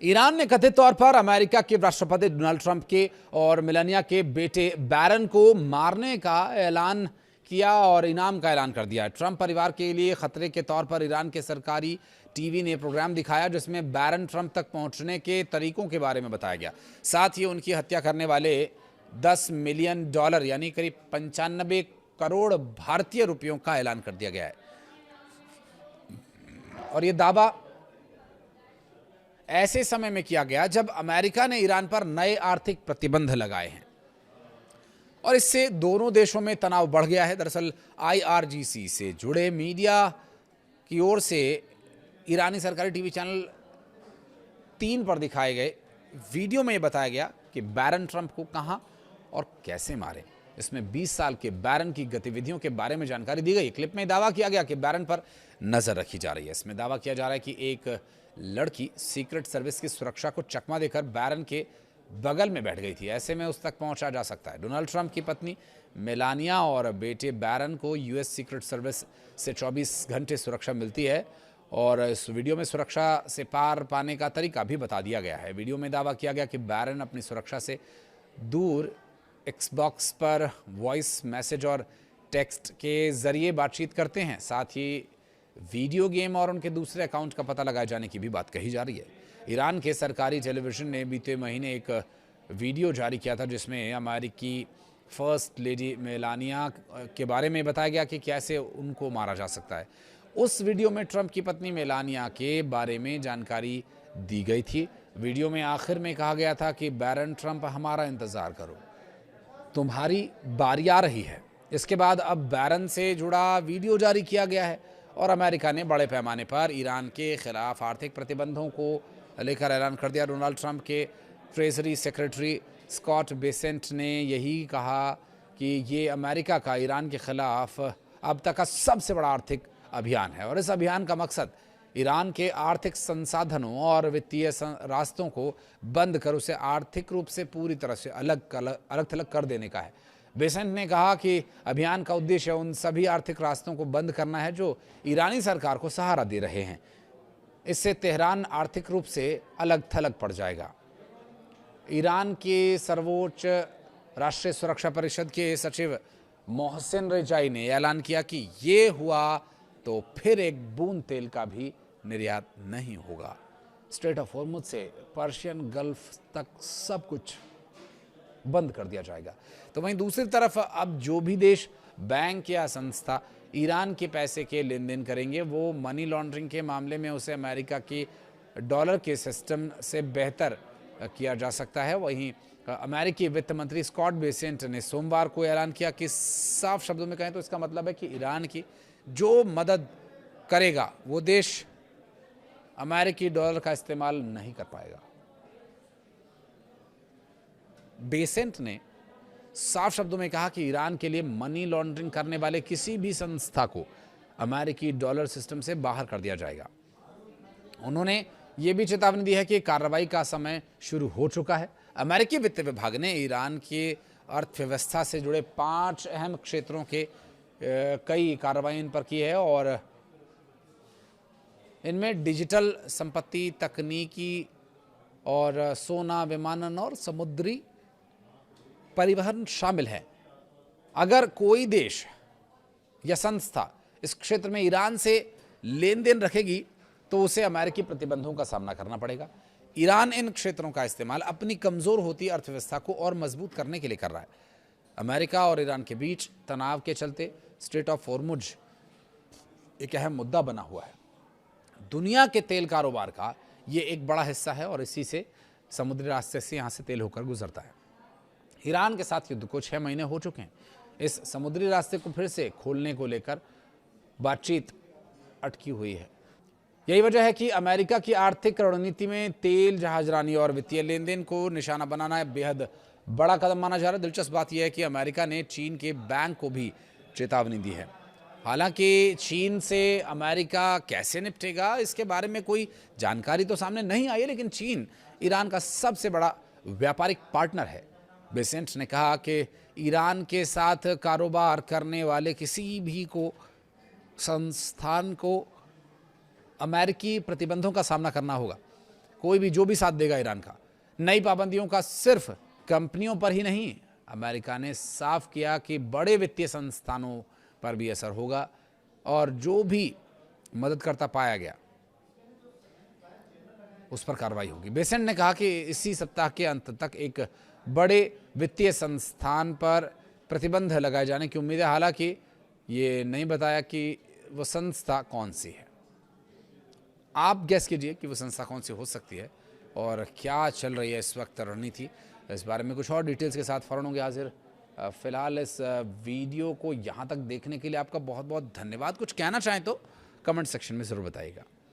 Iran ने कथित तौर पर अमेरिका के राष्ट्रपति डोनाल्ड ट्रंप के और मेलानिया के बेटे बैरन को मारने का ऐलान किया और इनाम का ऐलान कर दिया है। ट्रंप परिवार के लिए खतरे के तौर पर ईरान के सरकारी टीवी ने प्रोग्राम दिखाया जिसमें बैरन ट्रंप तक पहुंचने के तरीकों के बारे में बताया गया। साथ ही उनकी हत्या करने वाले $10 मिलियन यानी करीब 95 करोड़ भारतीय रुपयों का ऐलान कर दिया गया है। और यह दावा ऐसे समय में किया गया जब अमेरिका ने ईरान पर नए आर्थिक प्रतिबंध लगाए हैं और इससे दोनों देशों में तनाव बढ़ गया है। दरअसल IRGC से जुड़े मीडिया की ओर से ईरानी सरकारी टीवी चैनल 3 पर दिखाए गए वीडियो में यह बताया गया कि बैरन ट्रंप को कहां और कैसे मारे। इसमें 20 साल के बैरन की गतिविधियों के बारे में जानकारी दी गई। क्लिप में दावा किया गया कि बैरन पर नजर रखी जा रही है। इसमें दावा किया जा रहा है कि एक लड़की सीक्रेट सर्विस की सुरक्षा को चकमा देकर बैरन के बगल में बैठ गई थी। ऐसे में उस तक पहुंचा जा सकता है। डोनाल्ड ट्रंप की पत्नी मेलानिया और बेटे बैरन को US सीक्रेट सर्विस से 24 घंटे सुरक्षा मिलती है और इस वीडियो में सुरक्षा से पार पाने का तरीका भी बता दिया गया है। वीडियो में दावा किया गया कि बैरन अपनी सुरक्षा से दूर Xbox पर वॉइस मैसेज और टेक्स्ट के जरिए बातचीत करते हैं। साथ ही वीडियो गेम और उनके दूसरे अकाउंट का पता लगाए जाने की भी बात कही जा रही है। ईरान के सरकारी टेलीविजन ने बीते महीने एक वीडियो जारी किया था जिसमें अमेरिकी फर्स्ट लेडी मेलानिया के बारे में बताया गया कि कैसे उनको मारा जा सकता है। उस वीडियो में ट्रंप की पत्नी मेलानिया के बारे में जानकारी दी गई थी। वीडियो में आखिर में कहा गया था कि बैरन ट्रंप, हमारा इंतजार करो, तुम्हारी बारी आ रही है। इसके बाद अब बैरन से जुड़ा वीडियो जारी किया गया है और अमेरिका ने बड़े पैमाने पर ईरान के खिलाफ आर्थिक प्रतिबंधों को लेकर ऐलान कर दिया। डोनाल्ड ट्रंप के ट्रेजरी सेक्रेटरी स्कॉट बेसेंट ने यही कहा कि ये अमेरिका का ईरान के खिलाफ अब तक का सबसे बड़ा आर्थिक अभियान है और इस अभियान का मकसद ईरान के आर्थिक संसाधनों और वित्तीय रास्तों को बंद कर उसे आर्थिक रूप से पूरी तरह से अलग थलग कर देने का है। बेसेंट ने कहा कि अभियान का उद्देश्य उन सभी आर्थिक रास्तों को बंद करना है जो ईरानी सरकार को सहारा दे रहे हैं। इससे तेहरान आर्थिक रूप से अलग थलग पड़ जाएगा। ईरान के सर्वोच्च राष्ट्रीय सुरक्षा परिषद के सचिव मोहसिन रेजाई ने ऐलान किया कि ये हुआ तो फिर एक बूंद तेल का भी निर्यात नहीं होगा। स्ट्रेट ऑफ हॉर्मुज से पर्शियन गल्फ तक सब कुछ बंद कर दिया जाएगा। तो वहीं दूसरी तरफ अब जो भी देश, बैंक या संस्था ईरान के पैसे के लेन देन करेंगे वो मनी लॉन्ड्रिंग के मामले में उसे अमेरिका के डॉलर के सिस्टम से बेहतर किया जा सकता है। वहीं अमेरिकी वित्त मंत्री स्कॉट बेसेंट ने सोमवार को ऐलान किया कि साफ शब्दों में कहें तो इसका मतलब है कि ईरान की जो मदद करेगा वो देश अमेरिकी डॉलर का इस्तेमाल नहीं कर पाएगा। बेसेंट ने साफ शब्दों में कहा कि ईरान के लिए मनी लॉन्ड्रिंग करने वाले किसी भी संस्था को अमेरिकी डॉलर सिस्टम से बाहर कर दिया जाएगा। उन्होंने ये भी चेतावनी दी है कि कार्रवाई का समय शुरू हो चुका है। अमेरिकी वित्त विभाग ने ईरान की अर्थव्यवस्था से जुड़े 5 अहम क्षेत्रों के कई कार्रवाई इन पर की है और इनमें डिजिटल संपत्ति, तकनीकी और सोना, विमानन और समुद्री परिवहन शामिल है। अगर कोई देश या संस्था इस क्षेत्र में ईरान से लेन देन रखेगी तो उसे अमेरिकी प्रतिबंधों का सामना करना पड़ेगा। ईरान इन क्षेत्रों का इस्तेमाल अपनी कमजोर होती अर्थव्यवस्था को और मजबूत करने के लिए कर रहा है। अमेरिका और ईरान के बीच तनाव के चलते स्ट्रेट ऑफ हॉर्मुज एक अहम मुद्दा बना हुआ है। दुनिया के तेल कारोबार का ये एक बड़ा हिस्सा है और इसी से समुद्री रास्ते से यहाँ से तेल होकर गुजरता है। ईरान के साथ युद्ध को 6 महीने हो चुके हैं। इस समुद्री रास्ते को फिर से खोलने को लेकर बातचीत अटकी हुई है। यही वजह है कि अमेरिका की आर्थिक रणनीति में तेल, जहाजरानी और वित्तीय लेन देन को निशाना बनाना बेहद बड़ा कदम माना जा रहा है। दिलचस्प बात यह है कि अमेरिका ने चीन के बैंक को भी चेतावनी दी है। हालांकि चीन से अमेरिका कैसे निपटेगा इसके बारे में कोई जानकारी तो सामने नहीं आई है, लेकिन चीन ईरान का सबसे बड़ा व्यापारिक पार्टनर है। बेसेंट ने कहा कि ईरान के साथ कारोबार करने वाले किसी भी संस्थान को अमेरिकी प्रतिबंधों का सामना करना होगा। कोई भी जो भी साथ देगा ईरान का। नई पाबंदियों का सिर्फ कंपनियों पर ही नहीं, अमेरिका ने साफ किया कि बड़े वित्तीय संस्थानों पर भी असर होगा और जो भी मददकर्ता पाया गया उस पर कार्रवाई होगी। बेसेंट ने कहा कि इसी सप्ताह के अंत तक एक बड़े वित्तीय संस्थान पर प्रतिबंध लगाए जाने की उम्मीद है। हालांकि ये नहीं बताया कि वो संस्था कौन सी है। आप गेस कीजिए कि वो संस्था कौन सी हो सकती है और क्या चल रही है इस वक्त रणनीति। इस बारे में कुछ और डिटेल्स के साथ फौरन होंगे हाजिर। फिलहाल इस वीडियो को यहाँ तक देखने के लिए आपका बहुत बहुत धन्यवाद। कुछ कहना चाहें तो कमेंट सेक्शन में ज़रूर बताइएगा।